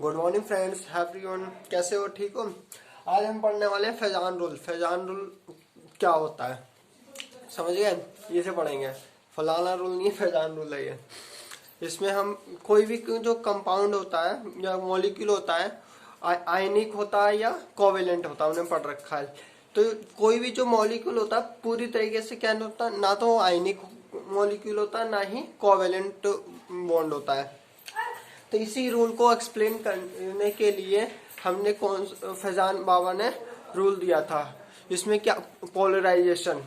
Good morning friends, everyone. कैसे हो? ठीक हो? आज हम पढ़ने वाले हैं फैजान रूल। फैजान रूल क्या होता है समझ गए? ये से पढ़ेंगे। फलाना रूल नहीं, फैजान रूल है ये। इसमें हम कोई भी जो कंपाउंड होता है या मॉलिक्यूल होता है, आयनिक होता है या कोवेलेंट होता है, उन्हें पढ़ रखा है। तो कोई भी जो मॉलिक्यूल होता है पूरी तरीके से क्या नहीं होता, ना तो आयनिक मॉलिक्यूल होता है ना ही कोवेलेंट बॉन्ड होता है। तो इसी रूल को एक्सप्लेन करने के लिए हमने फैजान बाबा ने रूल दिया था। इसमें क्या पोलराइजेशन,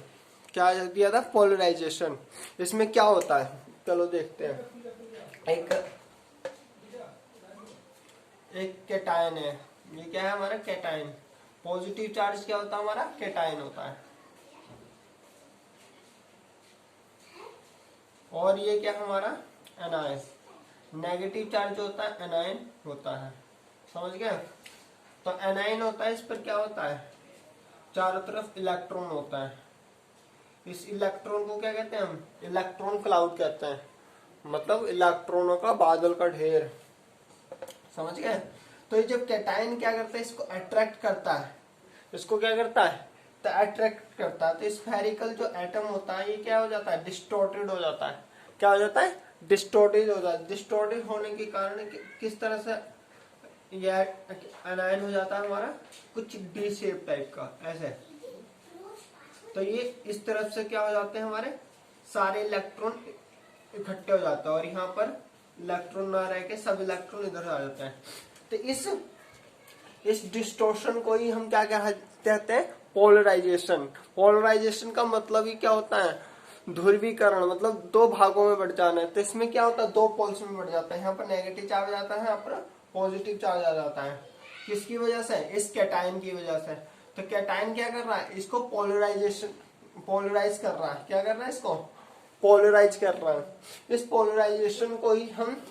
क्या दिया था? पोलराइजेशन। इसमें क्या होता है, चलो देखते हैं। एक कैटायन है, ये क्या है हमारा? कैटायन। पॉजिटिव चार्ज क्या होता है हमारा? कैटायन होता है। और ये क्या हमारा? एनायन। नेगेटिव चार्ज होता है, एनायन होता है। समझ गए? तो एनायन होता है, इस पर क्या होता है? चारों तरफ इलेक्ट्रॉन होता है। इस इलेक्ट्रॉन को क्या कहते हैं हम? इलेक्ट्रॉन क्लाउड कहते हैं, मतलब इलेक्ट्रॉनों का बादल का ढेर। समझ गए? तो ये जब कैटायन क्या करता है, इसको अट्रैक्ट करता है। इसको क्या करता है? तो अट्रैक्ट करता है। तो स्फेरिकल जो एटम होता है ये क्या हो जाता है? डिस्टॉर्टेड हो जाता है। क्या हो जाता है? डिस्टॉर्टेड हो जाता है। डिस्टॉर्टेड होने के कारण किस तरह से यह एनायन हो जाता है हमारा? कुछ डी शेप टाइप का, ऐसे। तो ये इस तरफ से क्या हो जाते हैं हमारे? सारे इलेक्ट्रॉन इकट्ठे हो जाते हैं और यहाँ पर इलेक्ट्रॉन ना रह के सब इलेक्ट्रॉन इधर आ जाते हैं। तो इस डिस्टोर्शन को ही हम क्या कहते हैं? पोलराइजेशन। पोलराइजेशन का मतलब ही क्या होता है? ध्रुवीकरण, मतलब दो भागों में बढ़ जाना है। तो इसमें क्या होता है? दो पोल्स में बढ़ जाता है। यहाँ पर नेगेटिव चार्ज आता है, यहाँ पर पॉजिटिव चार्ज आ जाता है। किसकी वजह से? इस कैटायन की वजह से। तो कैटायन क्या कर रहा है? इसको पोलराइज कर रहा है। क्या कर रहा है? इसको पोलराइज कर रहा है। इस पोलराइजेशन को ही हम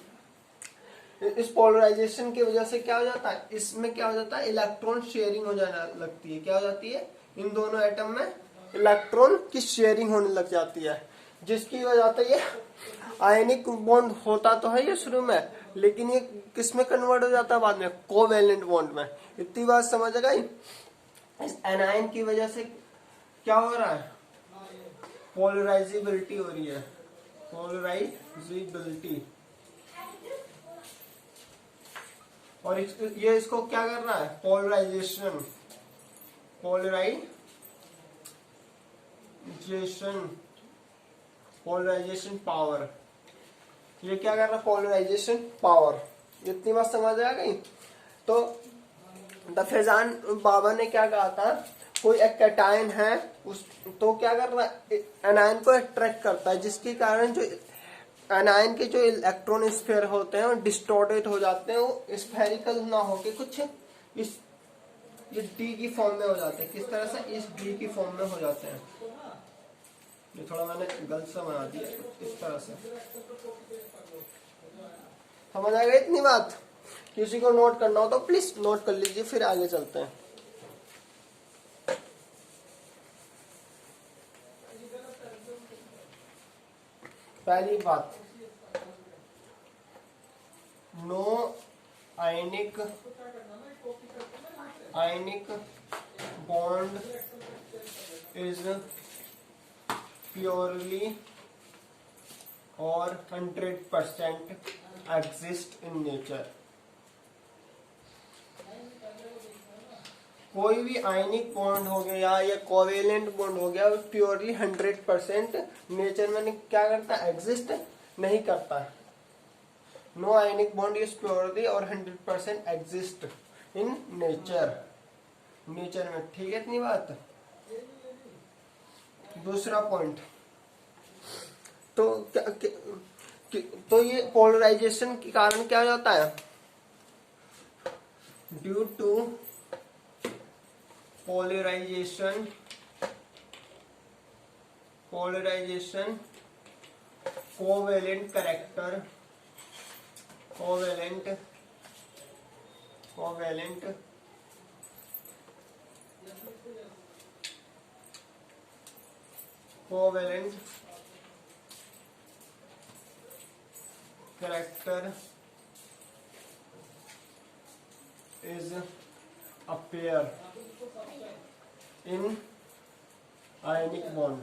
इस पोलराइजेशन की वजह से क्या हो जाता है? इसमें क्या हो जाता है? इलेक्ट्रॉन शेयरिंग हो जाने लगती है। क्या हो जाती है? इन दोनों एटम में इलेक्ट्रॉन की शेयरिंग होने लग जाती है, जिसकी वजह से ये आयनिक बॉन्ड होता तो है ये शुरू में, लेकिन ये किस में कन्वर्ट हो जाता है बाद में? कोवेलेंट बॉन्ड में। इतनी बात समझ गई? इस एनायन की वजह से क्या हो रहा है? पोलराइजेबिलिटी हो रही है। पोलराइजेबिलिटी। और ये इसको क्या कर रहा है? पोलराइजेशन। Polarisation power. ये क्या कर रहा है? Polarisation power. इतनी बात समझ आ गई? तो द फैजान बाबा ने क्या कहा था? कोई एक कैटायन है, उस तो क्या कर रहा है? एनायन को अट्रैक्ट करता है, जिसके कारण जो एनायन के जो इलेक्ट्रॉन स्फीयर होते हैं वो डिस्टॉर्टेड हो जाते हैं। वो स्फेरिकल ना होके कुछ इस ये डी की फॉर्म में हो जाते हैं। किस तरह से? इस डी की फॉर्म में हो जाते हैं। ये थोड़ा मैंने गलत सा बना दिया, इस तरह से। समझ आ गई इतनी बात? किसी को नोट करना हो तो प्लीज नोट कर लीजिए, फिर आगे चलते हैं। पहली बात, no ionic bond is purely और 100% एग्जिस्ट इन नेचर। कोई भी आयनिक बॉन्ड हो गया या कोवेलेंट बॉन्ड हो गया, वो प्योरली 100% नेचर में क्या करता है? एग्जिस्ट नहीं करता है। No ionic bond is purely और 100% एग्जिस्ट इन नेचर में। ठीक है इतनी बात? दूसरा पॉइंट, तो ये पोलराइजेशन के कारण क्या हो जाता है? Due to polarisation covalent character is appear in ionic bond.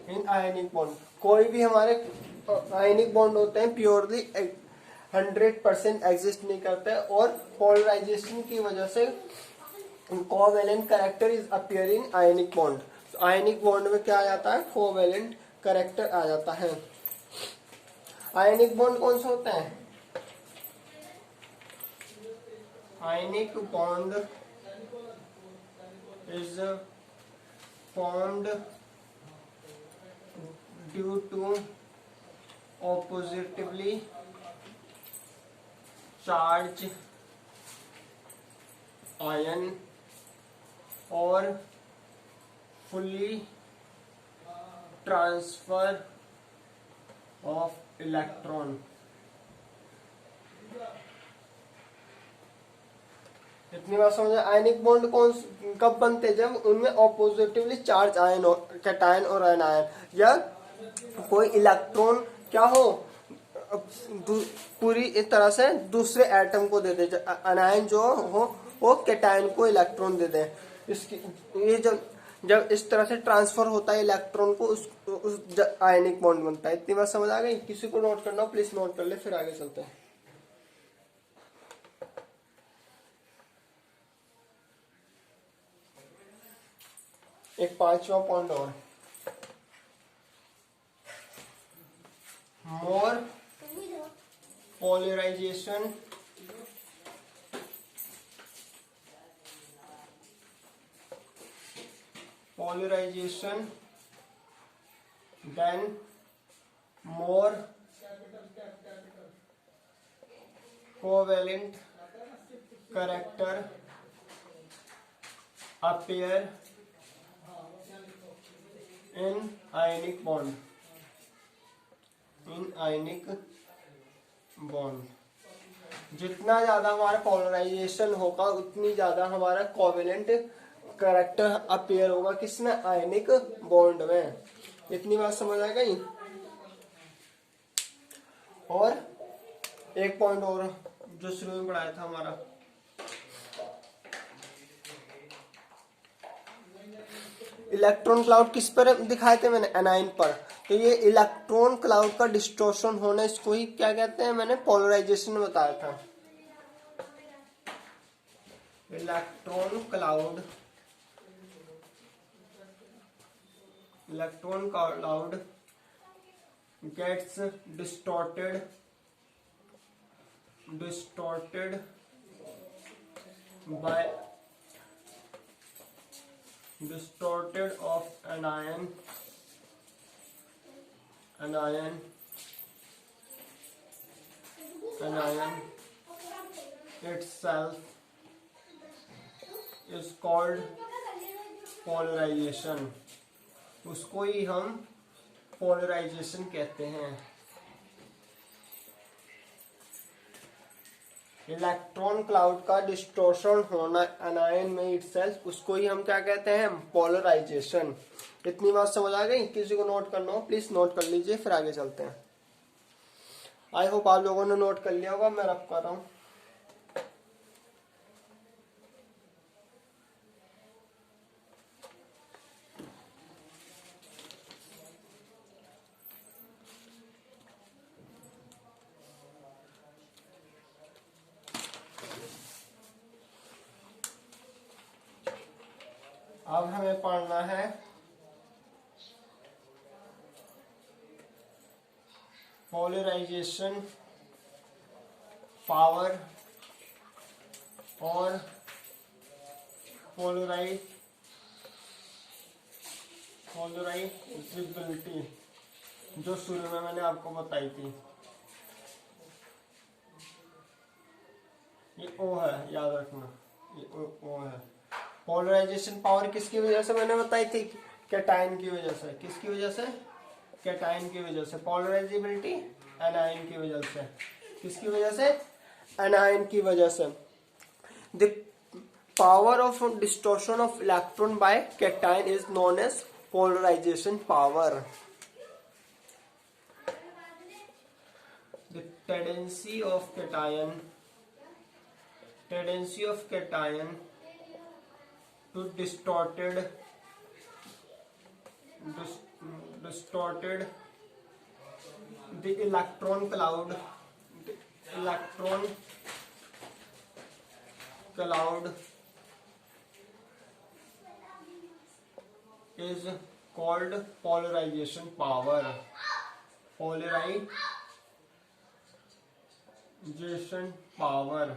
In ionic bond, कोई भी हमारे आयनिक बॉन्ड होते हैं प्योरली 100% एग्जिस्ट नहीं करते और पोलराइजेशन की वजह से covalent character is appear in ionic bond. तो आयनिक बॉन्ड में क्या आ जाता है, कोवेलेंट कैरेक्टर आ जाता है। आयनिक बॉन्ड कौन से होते हैं, आयनिक bond is formed due to oppositively charged ion or fully transfer of electron। इतनी बात समझे। आयनिक बॉन्ड कब बनते हैं, जब उनमें ऑपोजिटिवली चार्ज आयन हो, कैटायन और एनायन, या कोई इलेक्ट्रॉन क्या हो पूरी एक तरह से दूसरे एटम को दे दे, एनायन जो हो वो कैटायन को इलेक्ट्रॉन दे दे। इसकी ये जब इस तरह से ट्रांसफर होता है इलेक्ट्रॉन को, उस आयनिक बॉन्ड बनता है। इतनी बात समझ आ गई। किसी को नोट करना प्लीज नोट कर ले, फिर आगे चलते हैं। एक 5वां पॉइंट और, more polarisation then more covalent character appear in ionic bond, in ionic bond. जितना ज्यादा हमारा पोलराइजेशन होगा उतनी ज्यादा हमारा कोवेलेंट कैरेक्टर अपीयर होगा किसमें, आयनिक बॉन्ड में। इतनी बात समझ आ गई। और एक पॉइंट और जो शुरू में पढ़ाया था हमारा, इलेक्ट्रॉन क्लाउड किस पर दिखाए थे मैंने, एनाइन पर। तो ये इलेक्ट्रॉन क्लाउड का डिस्टॉर्शन होना, इसको ही क्या कहते हैं, मैंने पोलराइजेशन में बताया था। Electron cloud gets distorted of anion itself is called polarization। उसको ही हम पोलराइजेशन कहते हैं। इलेक्ट्रॉन क्लाउड का डिस्टॉर्शन होना एनायन में इटसेल्फ, उसको ही हम क्या कहते हैं, पोलराइजेशन। इतनी बात समझ आ गई। किसी को नोट करना हो प्लीज नोट कर लीजिए, फिर आगे चलते हैं। आई होप आप लोगों ने नोट कर लिया होगा, मैं रब कर रहा हूं। अब हमें पढ़ना है पोलराइजेशन पावर और पोलराइजेबिलिटी, जो शुरू में मैंने आपको बताई थी। ये ओ है, याद रखना, ये ओ है। पोलराइजेशन पावर किसकी वजह से मैंने बताई थी, कैटायन की वजह से। किसकी वजह से, कैटायन की वजह से। पोलराइजेबिलिटी एनायन की वजह से। किसकी वजह से, एनायन की वजह से। The power of distortion of electron by cation is known as polarisation power. the tendency of cation to distorted the electron cloud is called polarization power. Polarization power.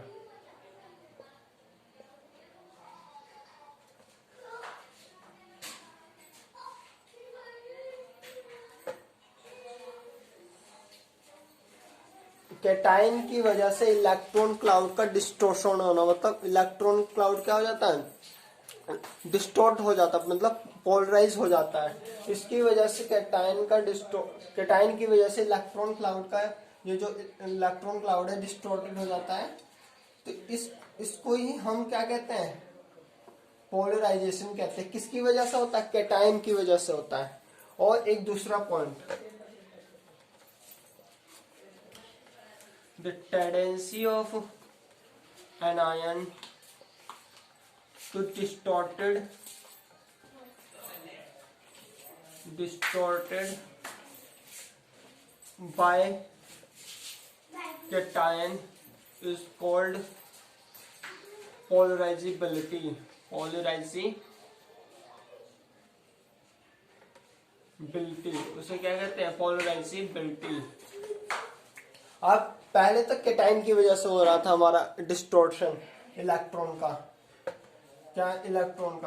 Cation की वजह से इलेक्ट्रॉन क्लाउड का distortion होना, मतलब electron cloud क्या हो जाता है, डिस्टोर्ट हो जाता है, मतलब पोलराइज हो जाता है। इसकी वजह से कैटायन की वजह से इलेक्ट्रॉन क्लाउड का ये जो इलेक्ट्रॉन क्लाउड है डिस्टोर्टेड हो जाता है। तो इसको ही हम क्या कहते हैं, पोलराइजेशन कहते हैं। किसकी वजह से होता है, कैटायन की वजह से होता है। और एक दूसरा point, the tendency of anion to distorted by cation is called polarizability. उसे क्या कहते हैं, पोलराइजेबिलिटी। अब पहले तक कैटायन की वजह से हो रहा था हमारा डिस्टॉर्शन इलेक्ट्रॉन का,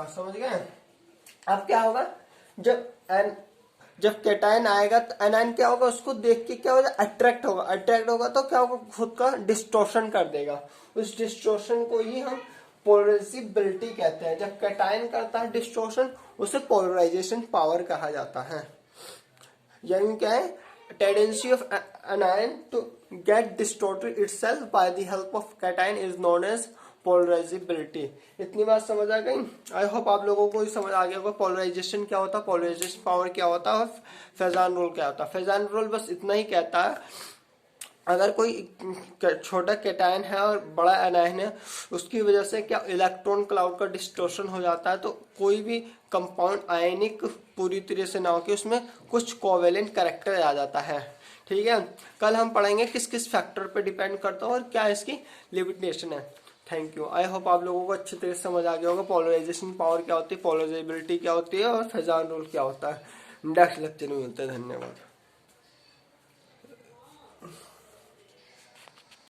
समझ गए। अब क्या होगा, जब कैटायन आएगा तो एनायन क्या होगा, उसको देख के क्या होगा, अट्रैक्ट होगा तो क्या होगा, खुद का डिस्टॉर्शन कर देगा। उस डिस्टॉर्शन को ही हम पोलराइजेबिलिटी कहते हैं। जब कैटायन करता है डिस्टॉर्शन, उसे पोलराइजेशन पावर कहा जाता है। यानी क्या है, tendency of anion to get distorted itself by the help of cation is known as polarizability। इतनी बात समझ आ गई। आई होप आप लोगों को समझ आ गया होगा पोलराइजेशन क्या होता है, पोलराइजेशन पावर क्या होता है और फेजान रूल क्या होता है। फेजान रूल बस इतना ही कहता है, अगर कोई छोटा कैटायन है और बड़ा एनायन है, उसकी वजह से क्या इलेक्ट्रॉन क्लाउड का डिस्टॉर्शन हो जाता है, तो कोई भी कंपाउंड आयनिक पूरी तरह से ना होकर उसमें कुछ कोवेलेंट कैरेक्टर आ जाता है। ठीक है, कल हम पढ़ेंगे किस किस फैक्टर पे डिपेंड करता है और क्या इसकी लिमिटेशन है। Thank you. आई होप आप लोगों को अच्छी तरह से समझ आ गया होगा पोलराइजेशन पावर क्या होती है, पोलराइजेबिलिटी क्या होती है और फेजान रूल क्या होता है। नेक्स्ट लेक्चर में मिलते हैं। धन्यवाद।